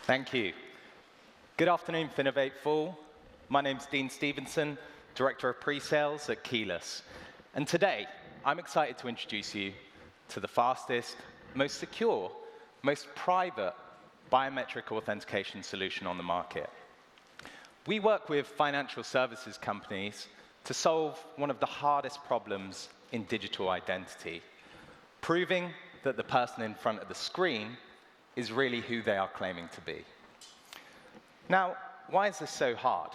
Thank you. Good afternoon, FinovateFall. My name's Dean Stevenson, Director of Pre-Sales at Keyless. And today, I'm excited to introduce you to the fastest, most secure, most private biometric authentication solution on the market. We work with financial services companies to solve one of the hardest problems in digital identity, proving that the person in front of the screen is really who they are claiming to be. Now, why is this so hard?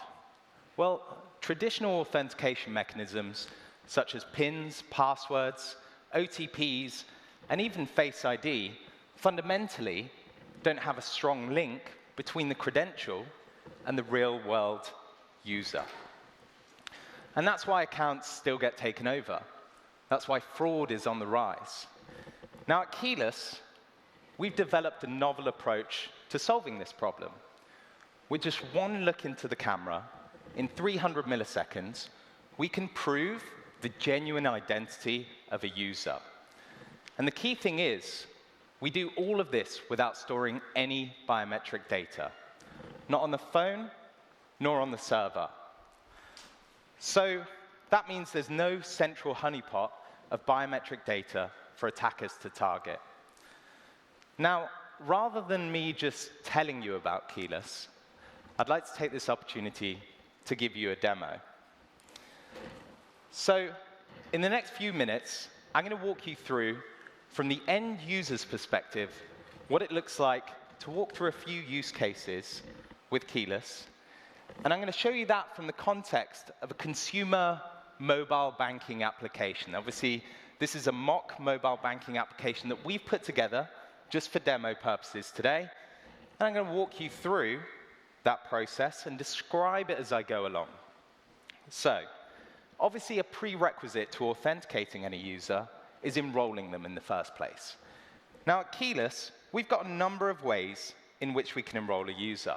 Well, traditional authentication mechanisms, such as PINs, passwords, OTPs, and even Face ID, fundamentally don't have a strong link between the credential and the real-world user. And that's why accounts still get taken over. That's why fraud is on the rise. Now, at Keyless, we've developed a novel approach to solving this problem. With just one look into the camera, in 300 milliseconds, we can prove the genuine identity of a user. And the key thing is, we do all of this without storing any biometric data, not on the phone, nor on the server. So that means there's no central honeypot of biometric data for attackers to target. Now, rather than me just telling you about Keyless, I'd like to take this opportunity to give you a demo. So, in the next few minutes, I'm going to walk you through, from the end user's perspective, what it looks like to walk through a few use cases with Keyless. And I'm going to show you that from the context of a consumer mobile banking application. Obviously, this is a mock mobile banking application that we've put together just for demo purposes today. And I'm going to walk you through that process and describe it as I go along. So, obviously, a prerequisite to authenticating any user is enrolling them in the first place. Now, at Keyless, we've got a number of ways in which we can enroll a user.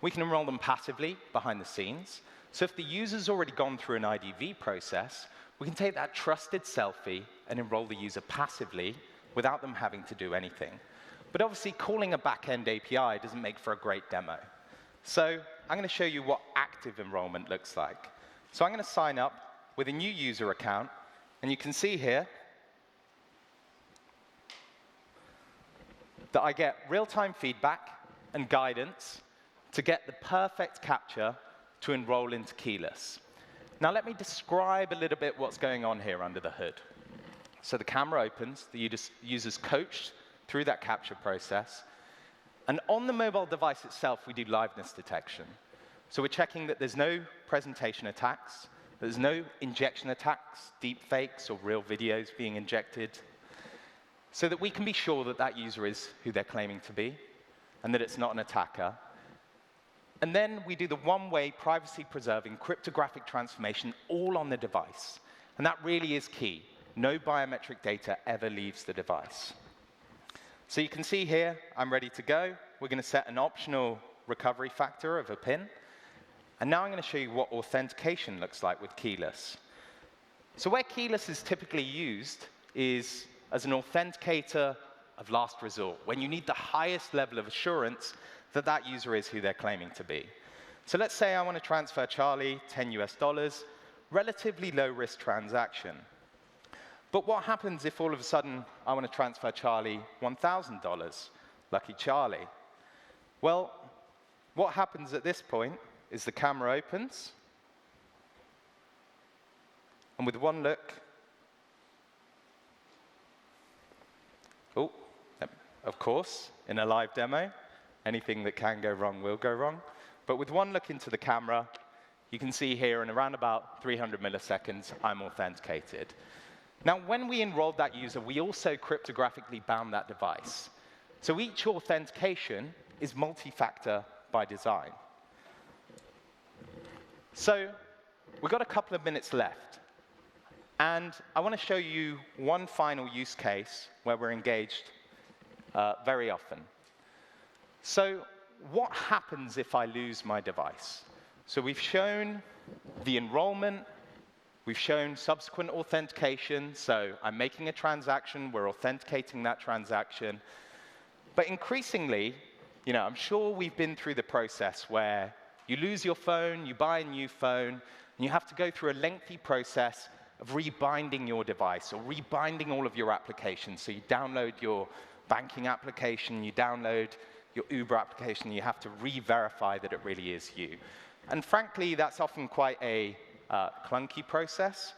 We can enroll them passively behind the scenes. So if the user's already gone through an IDV process, we can take that trusted selfie and enroll the user passively without them having to do anything. But obviously, calling a back-end API doesn't make for a great demo. So I'm going to show you what active enrollment looks like. So I'm going to sign up with a new user account, and you can see here that I get real-time feedback and guidance to get the perfect captcha to enroll into Keyless. Now let me describe a little bit what's going on here under the hood. So the camera opens, the user's coached through that captcha process, and on the mobile device itself, we do liveness detection. So we're checking that there's no presentation attacks, there's no injection attacks, deep fakes, or real videos being injected, so that we can be sure that that user is who they're claiming to be, and that it's not an attacker. And then we do the one-way, privacy-preserving cryptographic transformation all on the device. And that really is key. No biometric data ever leaves the device. So you can see here, I'm ready to go. We're going to set an optional recovery factor of a PIN. And now I'm going to show you what authentication looks like with Keyless. So where Keyless is typically used is as an authenticator of last resort, when you need the highest level of assurance that that user is who they're claiming to be. So let's say I want to transfer Charlie $10 US, relatively low-risk transaction. But what happens if all of a sudden I want to transfer Charlie $1,000? Lucky Charlie. Well, what happens at this point is the camera opens, and with one look, of course, in a live demo, anything that can go wrong will go wrong. But with one look into the camera, you can see here in around about 300 milliseconds, I'm authenticated. Now, when we enrolled that user, we also cryptographically bound that device. So each authentication is multi-factor by design. So we've got a couple of minutes left. And I want to show you one final use case where we're engaged very often. So what happens if I lose my device? So we've shown the enrollment. We've shown subsequent authentication. So I'm making a transaction. We're authenticating that transaction. But increasingly, I'm sure we've been through the process where you lose your phone, you buy a new phone, and you have to go through a lengthy process of rebinding your device or rebinding all of your applications. So you download your banking application, you download your Uber application, you have to re-verify that it really is you. And frankly, that's often quite a clunky process,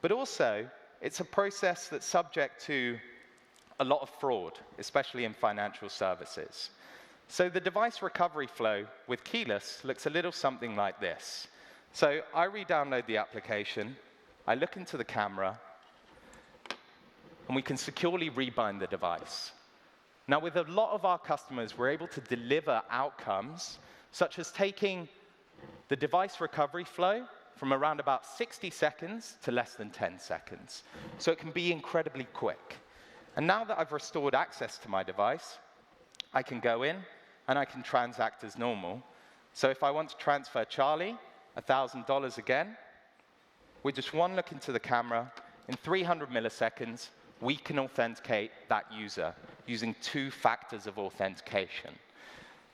but also it's a process that's subject to a lot of fraud, especially in financial services. So the device recovery flow with keyless looks a little something like this. So I re-download the application, I look into the camera, and we can securely rebind the device. Now, with a lot of our customers, we're able to deliver outcomes such as taking the device recovery flow from around about 60 seconds to less than 10 seconds. So it can be incredibly quick. And now that I've restored access to my device, I can go in and I can transact as normal. So if I want to transfer Charlie $1,000 again, with just one look into the camera, in 300 milliseconds, we can authenticate that user using 2 factors of authentication.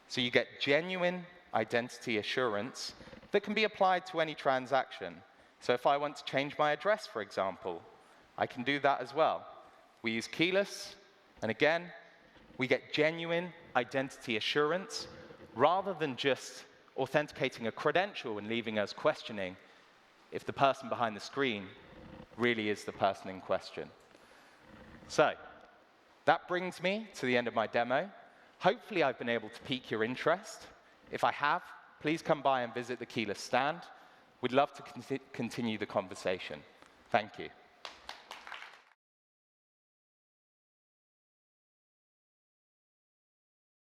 So you get genuine identity assurance that can be applied to any transaction. So if I want to change my address, for example, I can do that as well. We use keyless, and again, we get genuine identity assurance rather than just authenticating a credential and leaving us questioning if the person behind the screen really is the person in question. So that brings me to the end of my demo. Hopefully, I've been able to pique your interest. If I have, please come by and visit the keyless stand. We'd love to continue the conversation. Thank you.